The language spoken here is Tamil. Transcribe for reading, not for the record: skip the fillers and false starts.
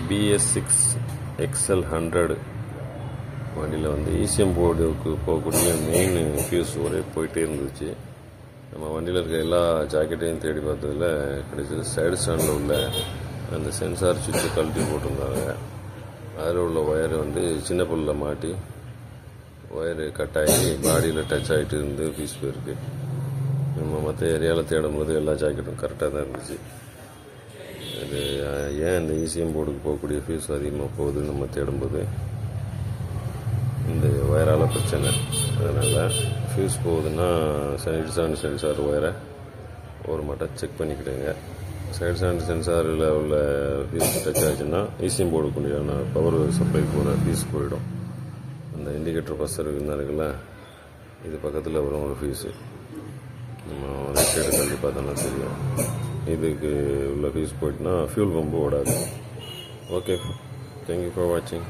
BS6 XL100 வண்டியில் வந்து ECM போர்டுக்கு போகக்கூடிய மெயின் ஃபியூஸ் ஒரே போயிட்டே இருந்துச்சு. நம்ம வண்டியில் இருக்க எல்லா ஜாக்கெட்டையும் தேடி பார்த்ததில் கிடைச்சது. சைடு ஸ்டாண்டில் உள்ள அந்த சென்சார் சுவிட்சை கழட்டி போட்டிருந்தாங்க. அதில் உள்ள ஒயர் வந்து சின்ன புல்லில் மாட்டி ஒயரு கட் ஆகி பாடியில் டச் ஆகிட்டு இருந்து பீஸ் போயிருக்கு. நம்ம மற்ற ஏரியாவில் தேடும்போது எல்லா ஜாக்கெட்டும் கரெக்டாக தான் இருந்துச்சு. அது ஏன் இந்த ECM போர்டுக்கு போகக்கூடிய ஃபியூஸ் அதிகமாக போகுதுன்னு நம்ம தேடும்போது இந்த ஒயரால் பிரச்சனை. அதனால் ஃபியூஸ் போகுதுன்னா சைடு ஸ்டாண்ட் சென்சார் ஒயரை ஒரு மட்டும் செக் பண்ணிக்கிடுங்க. சைடு ஸ்டாண்ட் சென்சாரில் உள்ள ஃபியூஸ் டச் ஆச்சுன்னா ECM போர்டுக்குள்ள பவர் சப்ளை போகிற ஃபியூஸ் போயிடும். அந்த இண்டிகேட்டர் பஸ்ஸர் இருக்குல்ல, இது பக்கத்தில் வரும் ஒரு ஃபியூஸு. நம்ம ரைட் சைடு தள்ளி பார்த்தோம்னா தெரியும். இதுக்கு உள்ள ஃபியூஸ் போயிட்டுனா ஃபியூல் பம்பு ஓடாது. ஓகே, தேங்க்யூ ஃபார் வாட்சிங்.